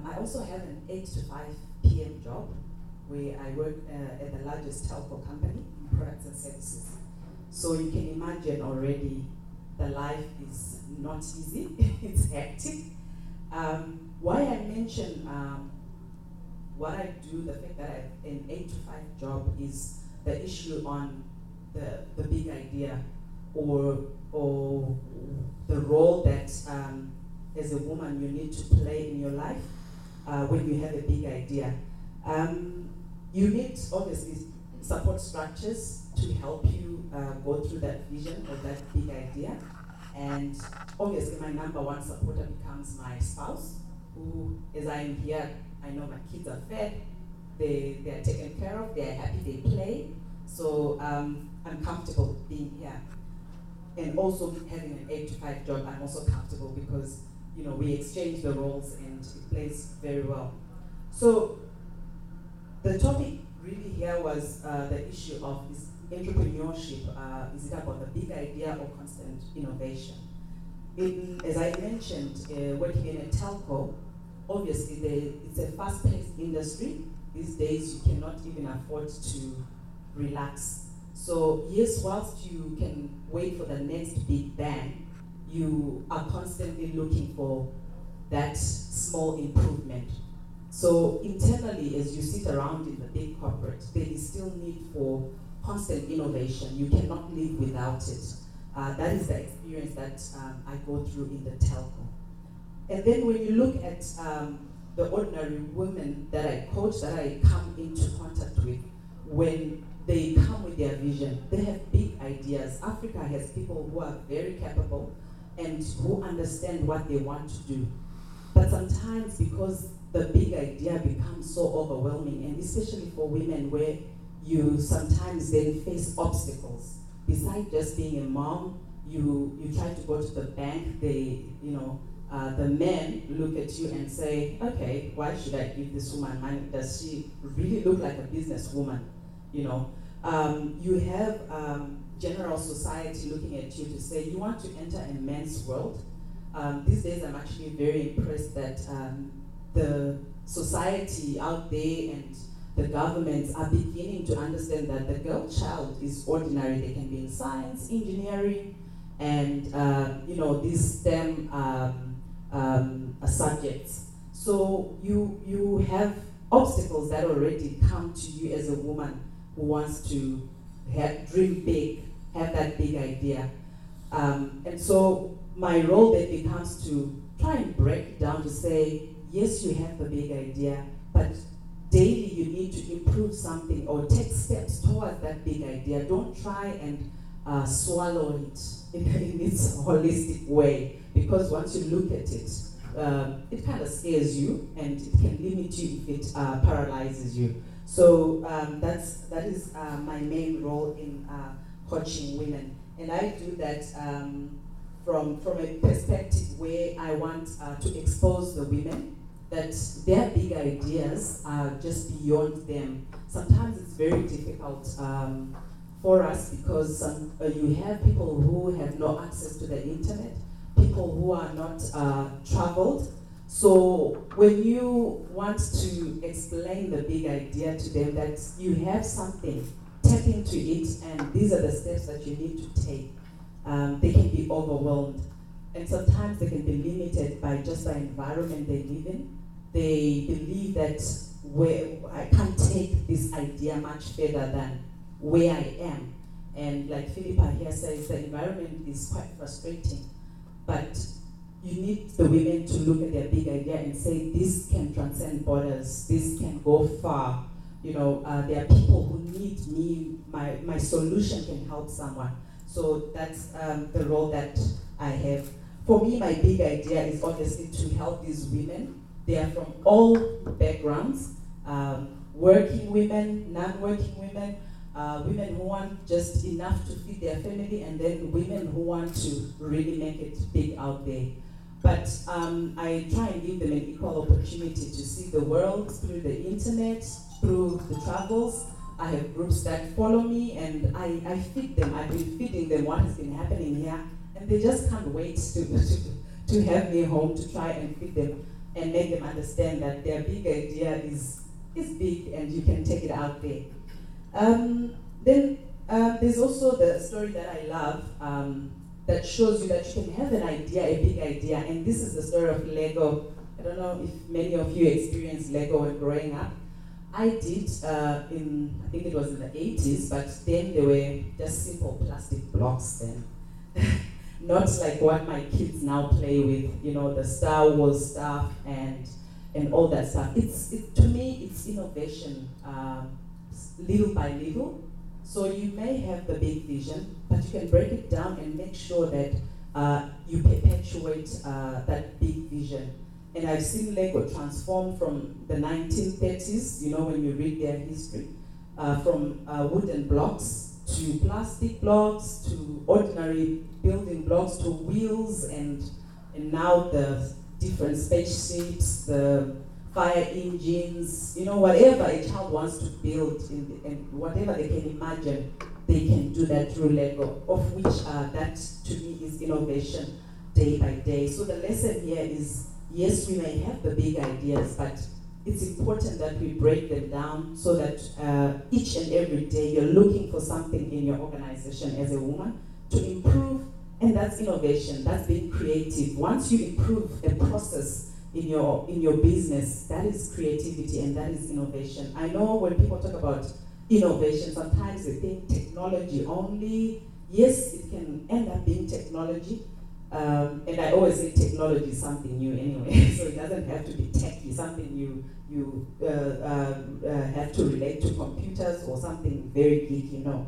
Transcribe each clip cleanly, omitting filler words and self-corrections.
I also have an 8 to 5 p.m. job where I work at the largest telco company in products and services. So you can imagine already the life is not easy, it's hectic. Why I mention what I do, the fact that I have an 8 to 5 job is the issue on the big idea or the role that as a woman you need to play in your life when you have a big idea. You need obviously support structures to help you go through that vision or that big idea. And obviously my number one supporter becomes my spouse, who, as I am here, I know my kids are fed, they are taken care of, they are happy, they play. So I'm comfortable being here. And also having an 8 to 5 job, I'm also comfortable because we exchange the roles and it plays very well. So the topic really here was the issue of is entrepreneurship. Is it about the big idea or constant innovation? As I mentioned, working in a telco, obviously it's a fast-paced industry. These days you cannot even afford to relax. So yes, whilst you can wait for the next big bang, you are constantly looking for that small improvement. So internally, as you sit around in the big corporate, there is still need for constant innovation. You cannot live without it. That is the experience that I go through in the telco. And then when you look at the ordinary women that I coach, that I come into contact with, when they come with their vision, they have big ideas. Africa has people who are very capable and who understand what they want to do. But sometimes because the big idea becomes so overwhelming, and especially for women where you sometimes then face obstacles. Besides just being a mom, you try to go to the bank, the men look at you and say, okay, why should I give this woman money? Does she really look like a businesswoman? You have general society looking at you to say, you want to enter a men's world. These days I'm actually very impressed that the society out there and the governments are beginning to understand that the girl child is ordinary. They can be in science, engineering, and these STEM subjects. So you have obstacles that already come to you as a woman who wants to dream big, have that big idea. And so my role then becomes to try and break it down to say, yes, you have the big idea, but daily you need to improve something or take steps towards that big idea. Don't try and swallow it in its holistic way, because once you look at it, it kind of scares you and it can limit you if it paralyzes you. So that is my main role in coaching women. And I do that from a perspective where I want to expose the women that their big ideas are just beyond them. Sometimes it's very difficult for us because you have people who have no access to the internet, people who are not traveled. So when you want to explain the big idea to them that you have something, tap into it, and these are the steps that you need to take, they can be overwhelmed. And sometimes they can be limited by just the environment they live in. They believe that I can't take this idea much further than where I am. And like Philippa here says, the environment is quite frustrating. But you need the women to look at their big idea and say, this can transcend borders, this can go far. There are people who need me, my solution can help someone. So that's the role that I have. For me, my big idea is obviously to help these women. They are from all backgrounds, working women, non-working women, women who want just enough to feed their family, and then women who want to really make it big out there. But I try and give them an equal opportunity to see the world through the internet, through the travels. I have groups that follow me, and I feed them. I've been feeding them what has been happening here, and they just can't wait to have me home to try and feed them and make them understand that their big idea is big and you can take it out there. Then there's also the story that I love that shows you that you can have an idea, a big idea, and this is the story of Lego. I don't know if many of you experienced Lego when growing up. I did I think it was in the 80s, but then they were just simple plastic blocks then. Not like what my kids now play with, the Star Wars stuff and all that stuff. To me, it's innovation, little by little. So you may have the big vision, but you can break it down and make sure that you perpetuate that big vision. And I've seen Lego transform from the 1930s, when you read their history, from wooden blocks to plastic blocks to ordinary building blocks to wheels and now the different spaceships, the fire engines, whatever a child wants to build and whatever they can imagine, they can do that through Lego, of which that to me is innovation day by day. So the lesson here is, yes, we may have the big ideas, but it's important that we break them down so that each and every day you're looking for something in your organization as a woman to improve, and that's innovation, that's being creative. Once you improve a process in your business, that is creativity and that is innovation. I know when people talk about innovation, sometimes they think technology only. Yes, it can end up being technology. And I always say technology is something new anyway, so it doesn't have to be techy, something you have to relate to computers or something very geeky, no.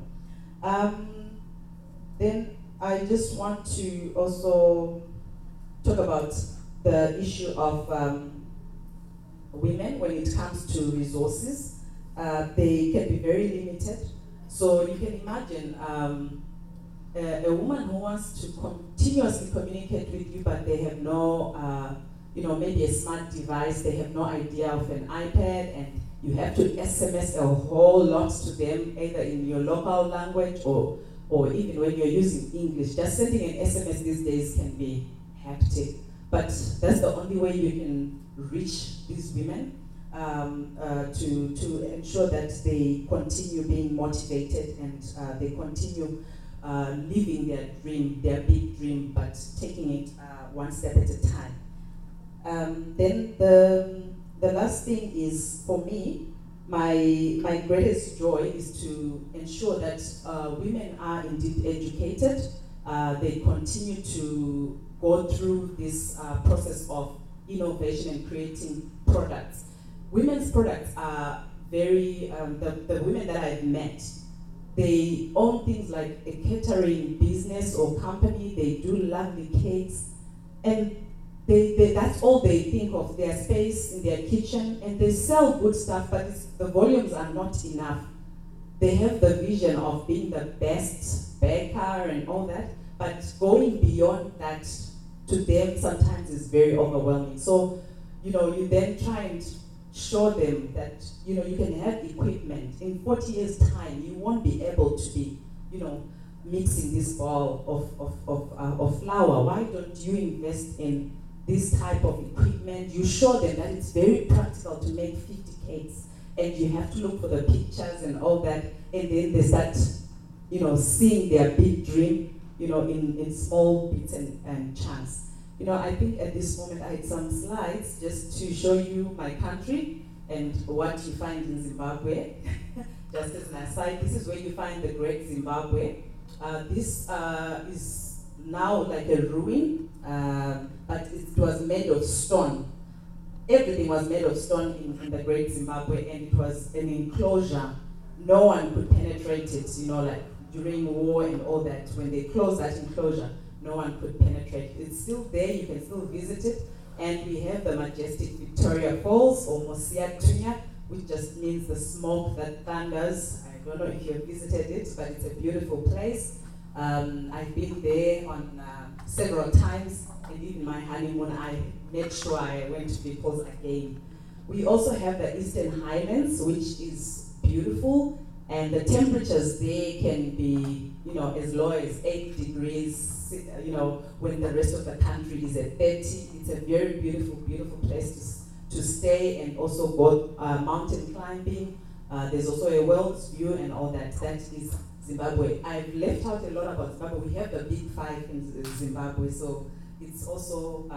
Then I just want to also talk about the issue of women when it comes to resources. They can be very limited. So you can imagine a woman who wants to continuously communicate with you, but they have no, maybe a smart device, they have no idea of an iPad, and you have to SMS a whole lot to them, either in your local language or even when you're using English. Just sending an SMS these days can be hectic, but that's the only way you can reach these women to ensure that they continue being motivated and they continue living their dream, their big dream, but taking it one step at a time. Then the last thing is, for me, my greatest joy is to ensure that women are indeed educated. They continue to go through this process of innovation and creating products. Women's products are very, the women that I've met, they own things like a catering business or company, they do lovely cakes, and that's all they think of, their space in their kitchen, and they sell good stuff, but the volumes are not enough. They have the vision of being the best baker and all that, but going beyond that to them sometimes is very overwhelming. So, you then try and show them that, you can have equipment. In 40 years' time, you won't be able to be, mixing this ball of flour. Why don't you invest in this type of equipment? You show them that it's very practical to make 50 cakes, and you have to look for the pictures and all that, and then they start, seeing their big dream, in small bits and chunks. I think at this moment I had some slides just to show you my country and what you find in Zimbabwe. Just as an aside, this is where you find the Great Zimbabwe. This is now like a ruin, but it was made of stone. Everything was made of stone in the Great Zimbabwe, and it was an enclosure. No one could penetrate it, like during war and all that. When they closed that enclosure, no one could penetrate. It's still there, you can still visit it. And we have the majestic Victoria Falls, or Mosia Tunya, which just means the smoke that thunders. I don't know if you've visited it, but it's a beautiful place. I've been there on several times, and even my honeymoon, I made sure I went to the falls again. We also have the Eastern Highlands, which is beautiful, And the temperatures there can be, as low as 8 degrees, when the rest of the country is at 30. It's a very beautiful, beautiful place to stay, and also go mountain climbing. There's also a world's view and all that. That is Zimbabwe. I've left out a lot about Zimbabwe. We have the big five in Zimbabwe, so it's also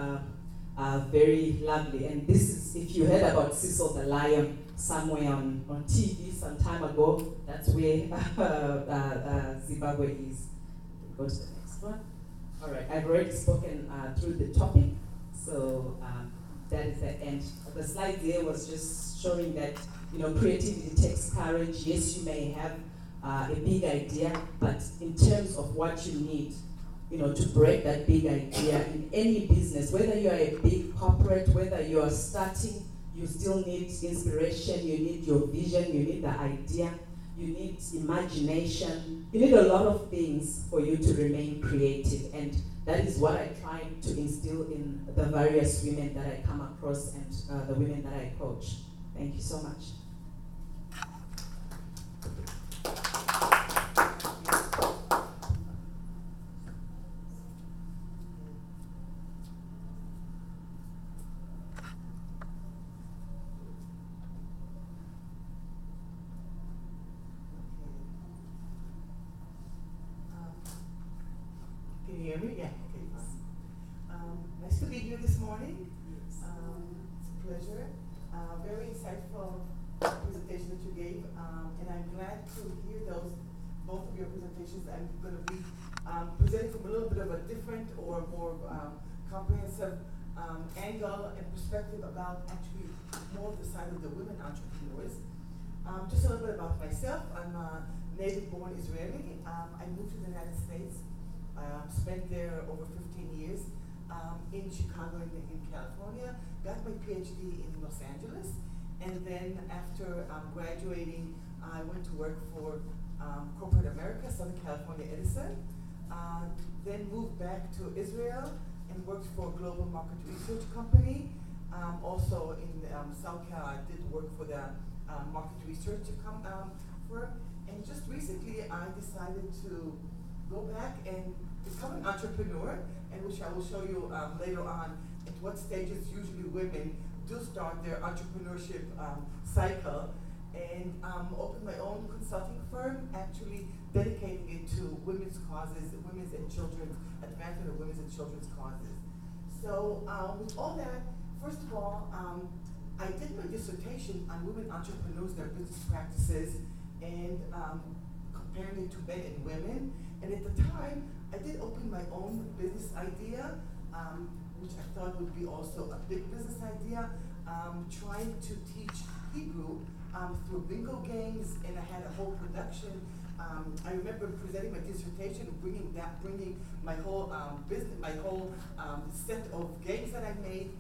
very lovely. And this is, if you heard about Cecil the Lion somewhere on TV some time ago, that's where Zimbabwe is. Go to the next one. All right, I've already spoken through the topic, so that is the end. The slide there was just showing that creativity takes courage. Yes, you may have a big idea, but in terms of what you need, to break that big idea in any business, whether you are a big corporate, whether you are starting, you still need inspiration, you need your vision, you need the idea, you need imagination, you need a lot of things for you to remain creative. And that is what I try to instill in the various women that I come across and the women that I coach. Thank you so much. Can you hear me? Yeah, okay, fine. Nice to be here this morning. It's a pleasure. Very insightful presentation that you gave, and I'm glad to hear both of your presentations. I'm going to be presenting from a little bit of a different or more comprehensive angle and perspective about actually more of the side of the women entrepreneurs. Just a little bit about myself. I'm a native-born Israeli. I moved to the United States. Spent there over 15 years in Chicago and in California. Got my PhD in Los Angeles, and then after graduating, I went to work for corporate America, Southern California Edison. Then moved back to Israel and worked for a global market research company. Also in South Cal, I did work for the market research firm. And just recently, I decided to go back and become an entrepreneur, and which I will show you later on at what stages usually women do start their entrepreneurship cycle, and open my own consulting firm, actually dedicating it to women's causes, women's and children's, advancement of women's and children's causes. So with all that, first of all, I did my dissertation on women entrepreneurs, their business practices, and comparing it to men and women. And at the time, I did open my own business idea, which I thought would be also a big business idea, trying to teach Hebrew through bingo games, and I had a whole production. I remember presenting my dissertation, bringing my whole business, my whole set of games that I made,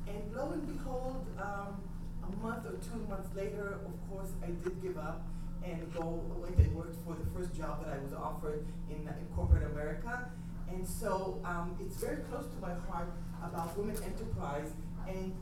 and lo and behold, a month or 2 months later, of course, I did give up and went and worked for the first job that I was offered in corporate America. And so it's very close to my heart about women enterprise and